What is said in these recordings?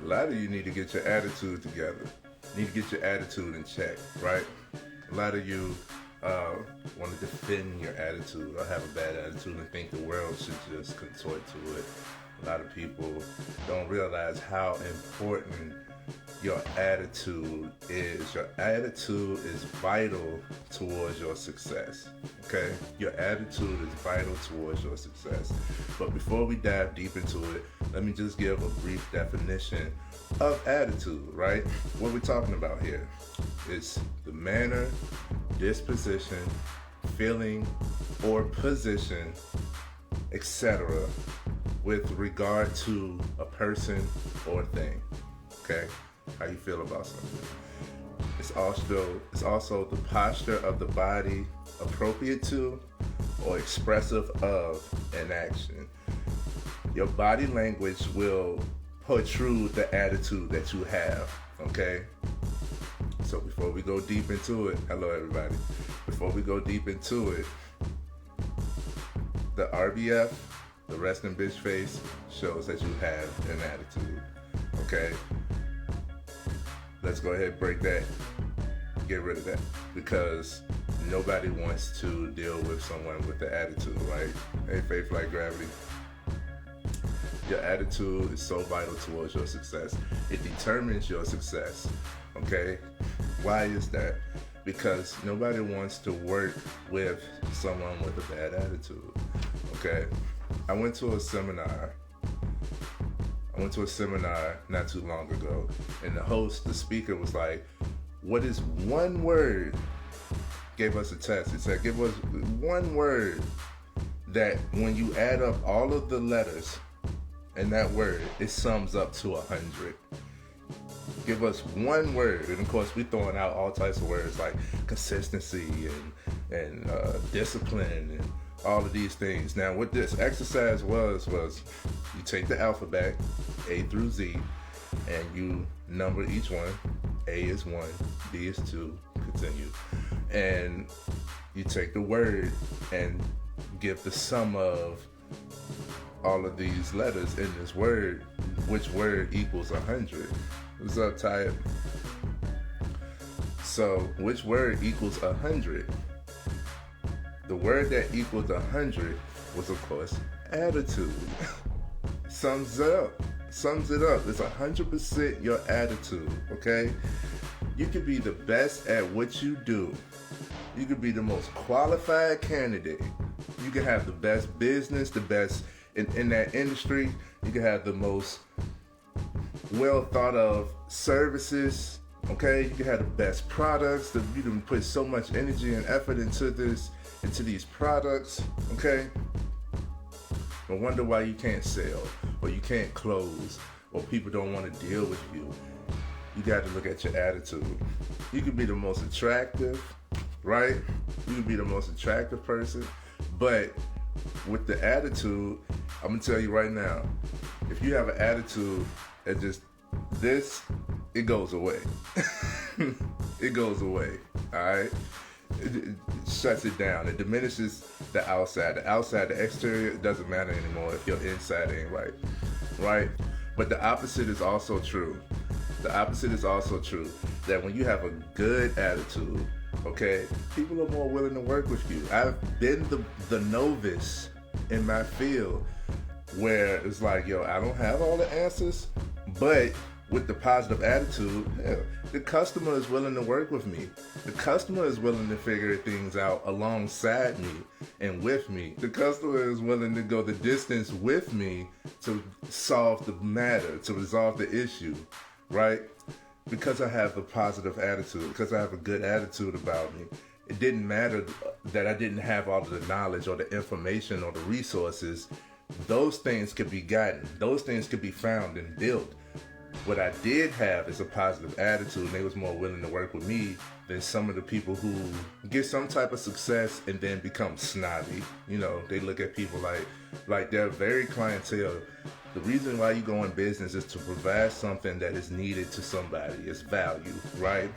A lot of you need to get your attitude together. You need to get your attitude in check, right? A lot of you want to defend your attitude or have a bad attitude and think the world should just contort to it. A lot of people don't realize how important your attitude is. Your attitude is vital towards your success. Okay? Your attitude is vital towards your success. But before we dive deep into it, let me just give a brief definition of attitude, right? What we're talking about here is the manner, disposition, feeling, or position, etc., with regard to a person or thing. Okay? How you feel about something. It's also the posture of the body appropriate to or expressive of an action. Your body language will protrude the attitude that you have, okay? So before we go deep into it, hello everybody. Before we go deep into it, the RBF, the resting bitch face, shows that you have an attitude, okay? Let's go ahead and break that, get rid of that, because nobody wants to deal with someone with the attitude, right? Hey, faith like gravity. Your attitude is so vital towards your success. It determines your success, okay? Why is that? Because nobody wants to work with someone with a bad attitude, okay? I went to a seminar not too long ago, and the speaker was like, what is one word? Gave us a test. He said, give us one word that when you add up all of the letters in that word, it sums up to 100. Give us one word. And of course, we're throwing out all types of words like consistency and discipline and all of these things. Now, what this exercise was you take the alphabet, A through Z, and you number each one. A is 1, B is 2, continue. And you take the word and give the sum of all of these letters in this word, which word equals 100. What's up, Ty? So, which word equals 100? The word that equals 100 was, of course, attitude. Sums it up. It's 100% your attitude, okay? You could be the best at what you do. You could be the most qualified candidate. You can have the best business, the best in that industry. You can have the most well thought of services, okay? You can have the best products. You can put so much energy and effort into these products, okay? No wonder why you can't sell, or you can't close, or people don't want to deal with you. You got to look at your attitude. You could be the most attractive, right? You could be the most attractive person, but with the attitude, I'm gonna tell you right now, if you have an attitude that it goes away. It goes away, all right? It shuts it down. It diminishes the outside. The exterior, it doesn't matter anymore if your inside ain't right? But the opposite is also true. That when you have a good attitude, okay, people are more willing to work with you. I've been the novice in my field where it's like, yo, I don't have all the answers, but with the positive attitude, hell, the customer is willing to work with me. The customer is willing to figure things out alongside me and with me. The customer is willing to go the distance with me to solve the matter, to resolve the issue, right? Because I have a positive attitude, because I have a good attitude about me. It didn't matter that I didn't have all of the knowledge or the information or the resources. Those things could be gotten. Those things could be found and built. What I did have is a positive attitude, and they was more willing to work with me than some of the people who get some type of success and then become snobby. You know, they look at people like they're very clientele. The reason why you go in business is to provide something that is needed to somebody. It's value, right?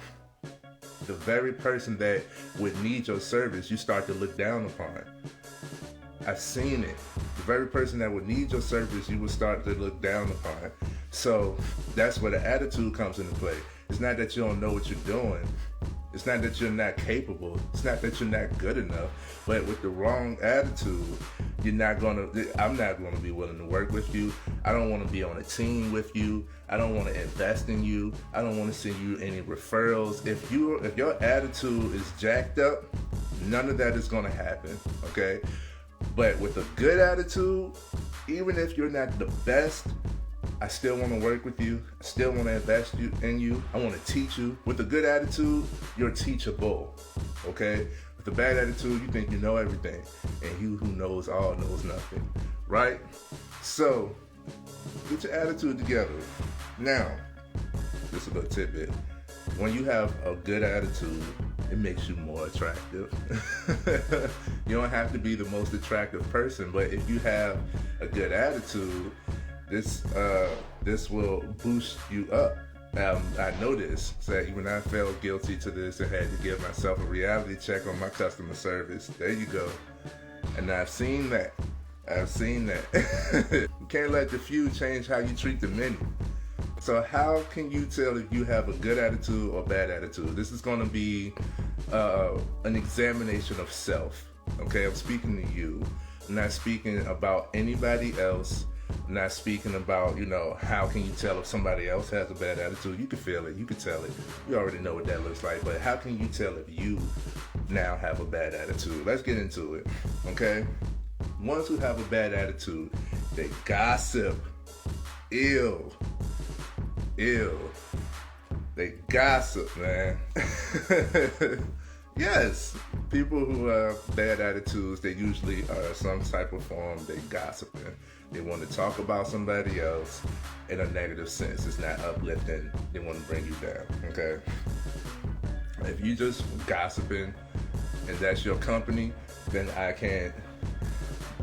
The very person that would need your service, you start to look down upon. I've seen it. The very person that would need your service, you will start to look down upon. So that's where the attitude comes into play. It's not that you don't know what you're doing. It's not that you're not capable. It's not that you're not good enough. But with the wrong attitude, I'm not gonna be willing to work with you. I don't want to be on a team with you. I don't want to invest in you. I don't want to send you any referrals. If your attitude is jacked up, none of that is gonna happen. Okay? But with a good attitude, even if you're not the best, I still want to work with you. I still want to invest in you. I want to teach you. With a good attitude, you're teachable. Okay? With a bad attitude, you think you know everything. And he who knows all knows nothing. Right? So, get your attitude together. Now, this is a little tidbit. When you have a good attitude, it makes you more attractive. You don't have to be the most attractive person, but if you have a good attitude, this will boost you up. I noticed that when I felt guilty to this and had to give myself a reality check on my customer service. There you go. And I've seen that. You can't let the few change how you treat the many. So how can you tell if you have a good attitude or bad attitude? This is going to be an examination of self. Okay, I'm speaking to you. I'm not speaking about anybody else. I'm not speaking about, how can you tell if somebody else has a bad attitude? You can feel it. You can tell it. You already know what that looks like. But how can you tell if you now have a bad attitude? Let's get into it. Okay? Ones who have a bad attitude, they gossip. Ew. They gossip, man. Yes, people who have bad attitudes, they usually are some type of form, they gossiping. They want to talk about somebody else in a negative sense. It's not uplifting. They want to bring you down, okay? If you just gossiping and that's your company, then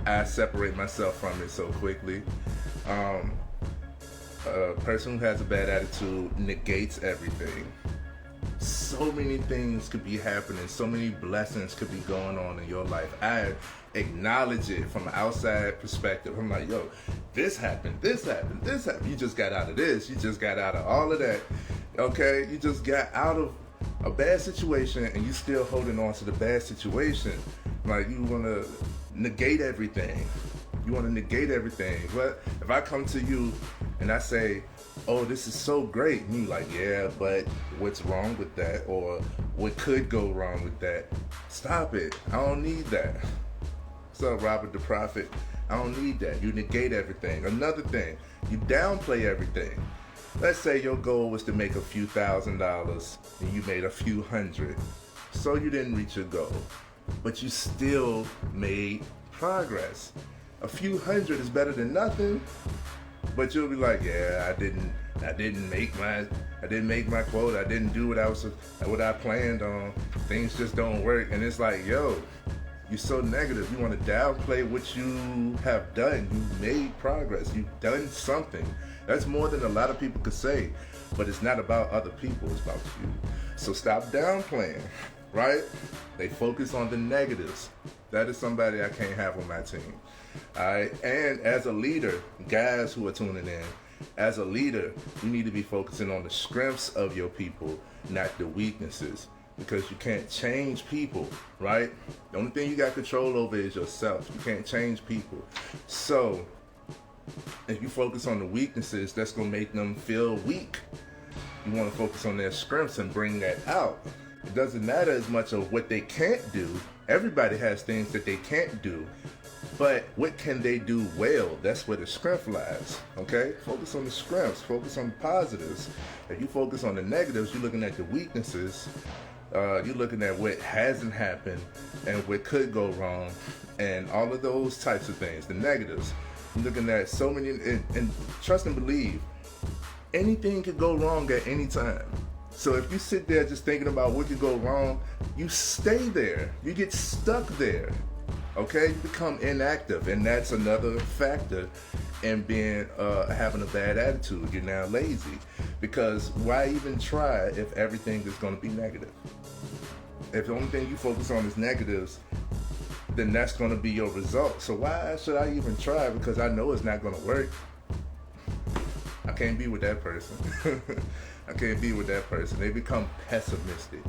I separate myself from it so quickly. A person who has a bad attitude negates everything. So many things could be happening. So many blessings could be going on in your life. I acknowledge it from an outside perspective. I'm like, yo, this happened. You just got out of this. You just got out of all of that. Okay? You just got out of a bad situation and you still holding on to the bad situation. Like, you want to negate everything. But if I come to you and I say, oh, this is so great, and you like, yeah, but what's wrong with that? Or what could go wrong with that? Stop it. I don't need that. What's up, Robert the Prophet? I don't need that. You negate everything. Another thing, you downplay everything. Let's say your goal was to make a few $1,000s and you made a few hundred. So you didn't reach your goal, but you still made progress. A few hundred is better than nothing, but you'll be like, yeah, I didn't make my quota. I didn't do what I planned on. Things just don't work. And it's like, yo, you're so negative. You want to downplay what you have done. You made progress. You've done something. That's more than a lot of people could say, but it's not about other people. It's about you. So stop downplaying, right? They focus on the negatives. That is somebody I can't have on my team. All right, and as a leader, guys who are tuning in, as a leader, you need to be focusing on the strengths of your people, not the weaknesses, because you can't change people, right? The only thing you got control over is yourself. You can't change people. So if you focus on the weaknesses, that's going to make them feel weak. You want to focus on their strengths and bring that out. It doesn't matter as much of what they can't do. Everybody has things that they can't do. But what can they do well? That's where the strength lies, okay? Focus on the strengths. Focus on the positives. If you focus on the negatives, you're looking at the weaknesses. You're looking at what hasn't happened and what could go wrong and all of those types of things, the negatives. You're looking at so many, and trust and believe, anything could go wrong at any time. So if you sit there just thinking about what could go wrong, you stay there. You get stuck there. Okay, you become inactive, and that's another factor in being having a bad attitude. You're now lazy, because why even try if everything is going to be negative? If the only thing you focus on is negatives, then that's going to be your result. So why should I even try? Because I know it's not going to work. I can't be with that person. I can't be with that person. They become pessimistic.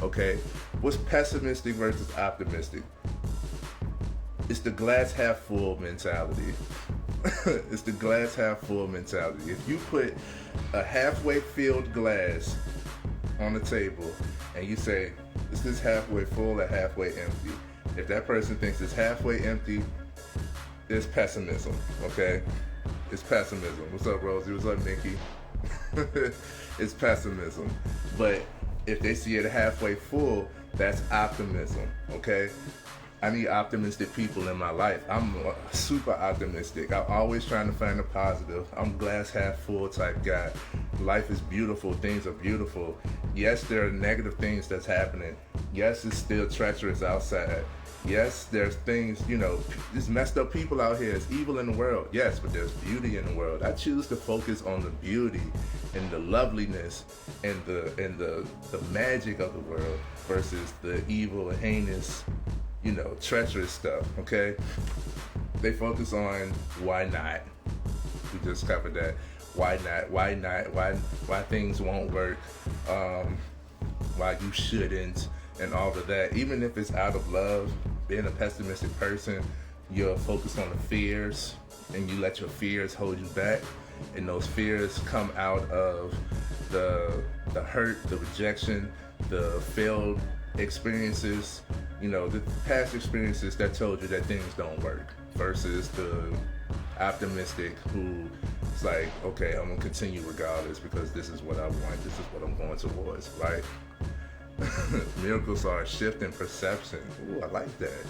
Okay? What's pessimistic versus optimistic? It's the glass half full mentality. It's the glass half full mentality. If you put a halfway filled glass on the table and you say, is this halfway full or halfway empty? If that person thinks it's halfway empty, it's pessimism, okay? It's pessimism. What's up, Rosie? What's up, Nikki? It's pessimism. But if they see it halfway full, that's optimism, okay? I need optimistic people in my life. I'm super optimistic. I'm always trying to find the positive. I'm glass half full type guy. Life is beautiful. Things are beautiful. Yes, there are negative things that's happening. Yes, it's still treacherous outside. Yes, there's things, there's messed up people out here. It's evil in the world. Yes, but there's beauty in the world. I choose to focus on the beauty and the loveliness and the magic of the world versus the evil, heinous, treacherous stuff, okay? They focus on why not. We just covered that. Why not? Why not? Why things won't work? Why you shouldn't, and all of that. Even if it's out of love, being a pessimistic person, you're focused on the fears, and you let your fears hold you back. And those fears come out of the hurt, the rejection, the failed experiences, the past experiences that told you that things don't work, versus the optimistic who is like, okay, I'm gonna continue regardless because this is what I want, this is what I'm going towards, right? Miracles are a shift in perception. Ooh, I like that.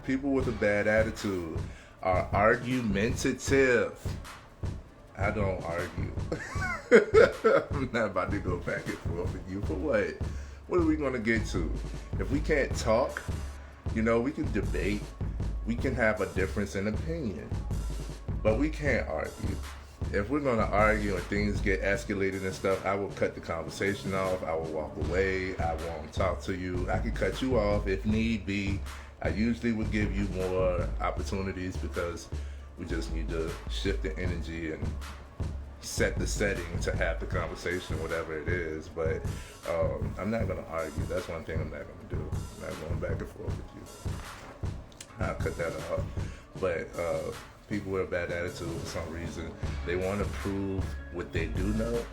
People with a bad attitude are argumentative. I don't argue. I'm not about to go back and forth with you for what? What are we going to get to? If we can't talk, we can debate. We can have a difference in opinion. But we can't argue. If we're going to argue and things get escalated and stuff, I will cut the conversation off. I will walk away. I won't talk to you. I can cut you off if need be. I usually would give you more opportunities because we just need to shift the energy and set the setting to have the conversation, whatever it is. But I'm not going to argue. That's one thing I'm not going to do. I'm not going back and forth with you. I'll cut that off. But people with a bad attitude, for some reason, they want to prove what they do know,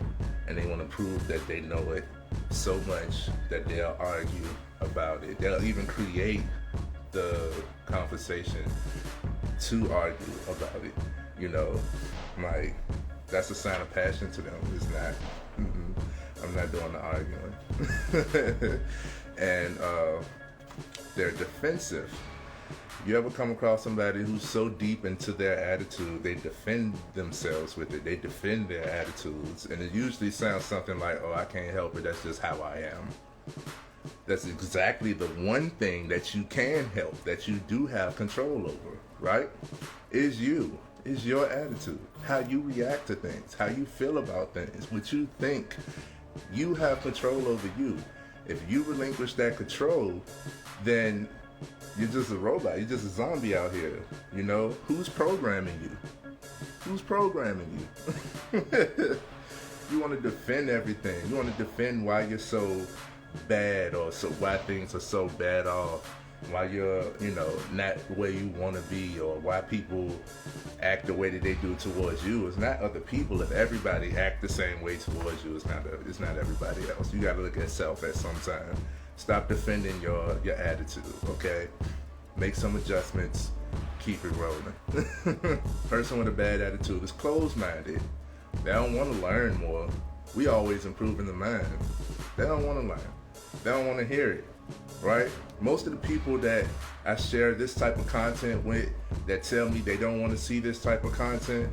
and they want to prove that they know it so much that they'll argue about it. They'll even create the conversation to argue about it. Like, that's a sign of passion to them. It's not. I'm not doing the arguing. And they're defensive. You ever come across somebody who's so deep into their attitude, they defend themselves with it. They defend their attitudes. And it usually sounds something like, oh, I can't help it. That's just how I am. That's exactly the one thing that you can help, that you do have control over, right? Is you. Is your attitude. How you react to things. How you feel about things. What you think. You have control over you. If you relinquish that control, then you're just a robot. You're just a zombie out here. Who's programming you? Who's programming you? You want to defend everything. You want to defend why you're so bad, or why things are so bad off. Why you're, not where you want to be, or why people act the way that they do towards you. It's not other people. If everybody act the same way towards you, it's not everybody else. You got to look at self at some time. Stop defending your attitude, okay? Make some adjustments. Keep it rolling. Person with a bad attitude is closed-minded. They don't want to learn more. We always improving the mind. They don't want to learn. They don't want to hear it, right? Most of the people that I share this type of content with, that tell me they don't want to see this type of content,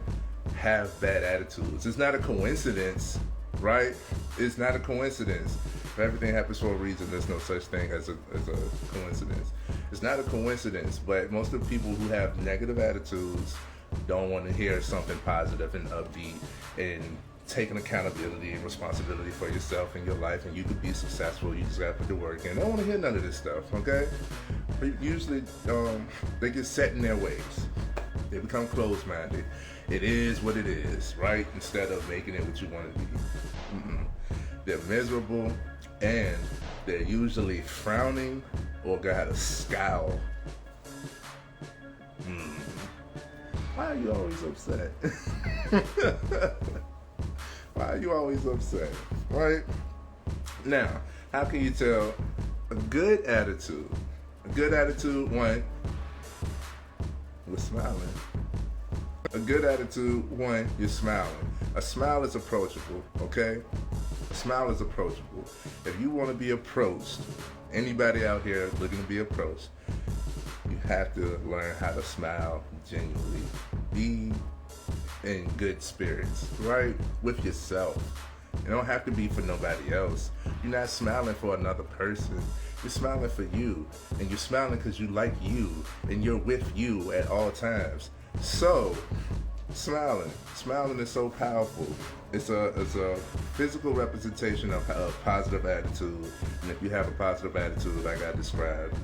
have bad attitudes. It's not a coincidence, right? It's not a coincidence. If everything happens for a reason, there's no such thing as a coincidence. It's not a coincidence, but most of the people who have negative attitudes don't want to hear something positive and upbeat and taking accountability and responsibility for yourself and your life, and you could be successful. You just gotta put the work in. They don't want to hear none of this stuff, okay? But usually, they get set in their ways. They become closed-minded. It is what it is, right? Instead of making it what you want it to be. They're miserable, and they're usually frowning or got a scowl. Why are you always upset? Why are you always upset? Right? Now, how can you tell a good attitude? A good attitude, one, we're smiling. A good attitude, one, you're smiling. A smile is approachable, okay? A smile is approachable. If you want to be approached, anybody out here looking to be approached, you have to learn how to smile genuinely. Be in good spirits, right? With yourself. It don't have to be for nobody else. You're not smiling for another person. You're smiling for you. And you're smiling because you like you. And you're with you at all times. So, smiling is so powerful. It's a physical representation of a positive attitude. And if you have a positive attitude like I described,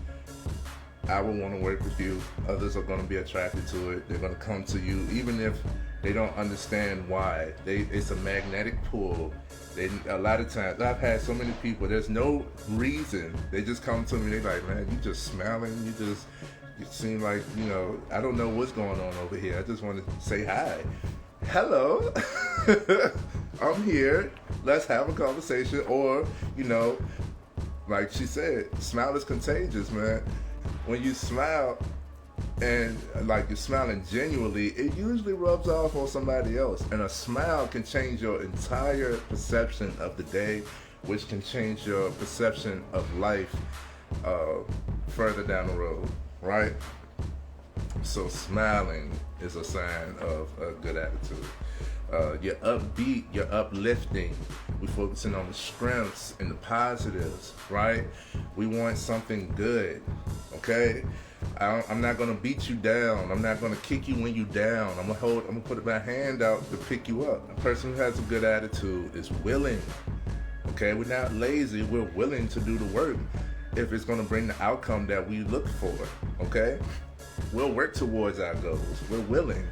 I will want to work with you. Others are going to be attracted to it. They're going to come to you, even if they don't understand why. It's a magnetic pull. A lot of times, I've had so many people, there's no reason. They just come to me, they're like, man, you just smiling. You seem like, I don't know what's going on over here. I just want to say hi. Hello. I'm here. Let's have a conversation. Or, like she said, smile is contagious, man. When you smile and like you're smiling genuinely, it usually rubs off on somebody else. And a smile can change your entire perception of the day, which can change your perception of life further down the road, right? So smiling is a sign of a good attitude. You're upbeat, you're uplifting. We're focusing on the strengths and the positives, right? We want something good, okay? I'm not gonna beat you down. I'm not gonna kick you when you're down. I'm gonna put my hand out to pick you up. A person who has a good attitude is willing, okay? We're not lazy, we're willing to do the work if it's gonna bring the outcome that we look for, okay? We'll work towards our goals. We're willing.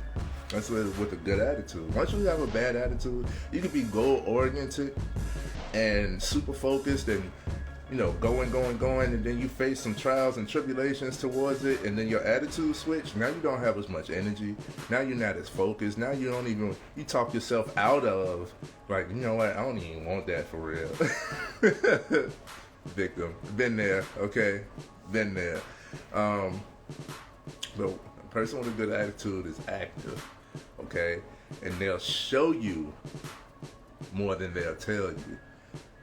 That's with a good attitude. Once you have a bad attitude, you can be goal-oriented and super focused and, going, and then you face some trials and tribulations towards it, and then your attitude switch. Now you don't have as much energy. Now you're not as focused. Now you talk yourself out of, like, you know what, I don't even want that for real. Victim. Been there, okay? Been there. But a person with a good attitude is active, okay? And they'll show you more than they'll tell you,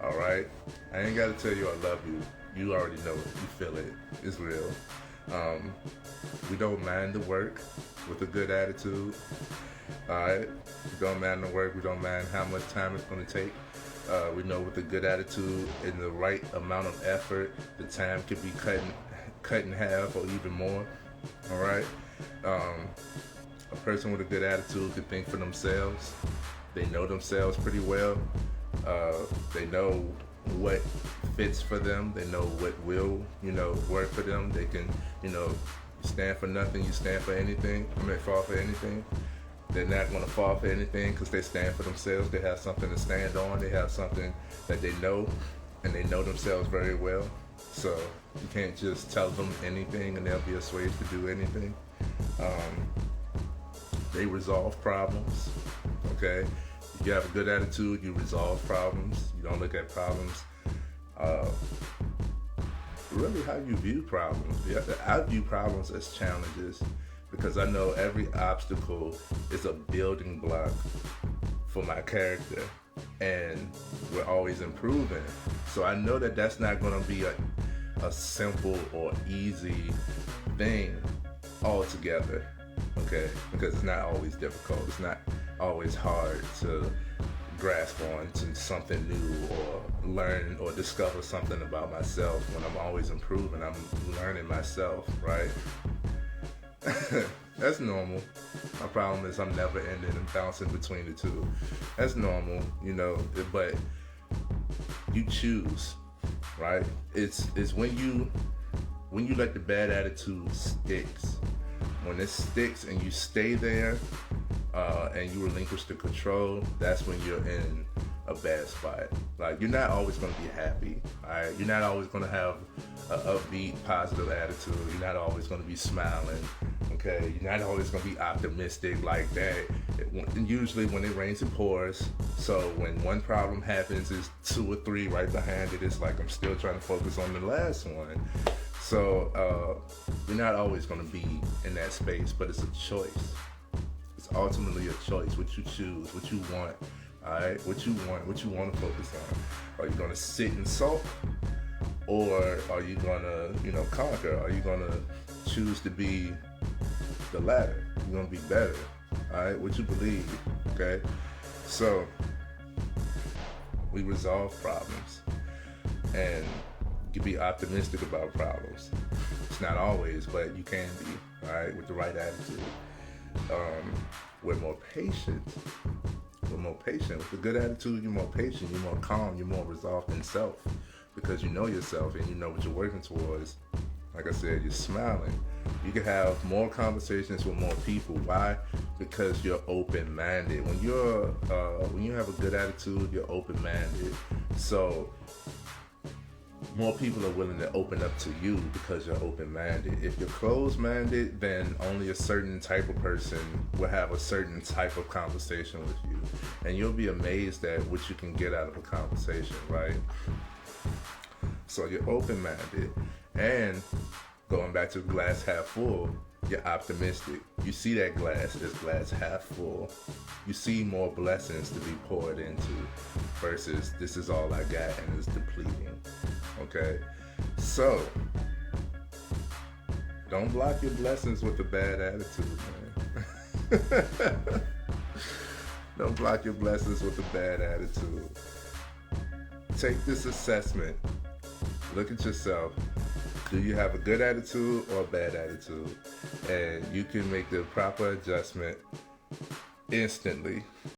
all right? I ain't got to tell you I love you. You already know it. You feel it. It's real. We don't mind the work with a good attitude, all right? We don't mind the work. We don't mind how much time it's going to take. We know with a good attitude and the right amount of effort, the time can be cut in half or even more. All right. A person with a good attitude can think for themselves. They know themselves pretty well. They know what fits for them. They know what will, work for them. They can, stand for nothing. You stand for anything. Fall for anything. They're not going to fall for anything because they stand for themselves. They have something to stand on. They have something that they know, and they know themselves very well. So you can't just tell them anything and they'll be assuaged to do anything. They resolve problems, okay? If you have a good attitude, you resolve problems. You don't look at problems. Really how you view problems. I view problems as challenges because I know every obstacle is a building block for my character. And we're always improving. So I know that that's not going to be a simple or easy thing altogether, okay? Because it's not always difficult. It's not always hard to grasp on to something new or learn or discover something about myself when I'm always improving. I'm learning myself, right? That's normal. My problem is I'm never ending and bouncing between the two. That's normal, but you choose, right? It's when you let the bad attitude sticks. When it sticks and you stay there, and you relinquish the control, that's when you're in a bad spot. Like, you're not always going to be happy, all right? You're not always going to have an upbeat, positive attitude. You're not always going to be smiling, okay? You're not always going to be optimistic like that. Usually when it rains, it pours. So when one problem happens, it's 2 or 3 right behind it. It's like I'm still trying to focus on the last one. So you're not always going to be in that space, but it's a choice. It's ultimately a choice, what you choose, what you want, all right? What you want to focus on. Are you going to sit and sulk, or are you going to, conquer? Are you going to choose to be the latter? You're going to be better, all right? What you believe, okay? So we resolve problems, and you can be optimistic about problems. It's not always, but you can be, all right, with the right attitude. We're more patient. With a good attitude, you're more patient, you're more calm, you're more resolved in self, because you know yourself and you know what you're working towards. Like I said, you're smiling. You can have more conversations with more people. Why? Because you're open-minded. When you have a good attitude, you're open-minded. So more people are willing to open up to you because you're open-minded. If you're closed-minded, then only a certain type of person will have a certain type of conversation with you. And you'll be amazed at what you can get out of a conversation, right? So you're open-minded. And going back to the glass half full, you're optimistic. You see that glass as glass half full. You see more blessings to be poured into versus this is all I got and it's depleting. Okay? So, don't block your blessings with a bad attitude, man. Don't block your blessings with a bad attitude. Take this assessment. Look at yourself. Do you have a good attitude or a bad attitude? And you can make the proper adjustment instantly.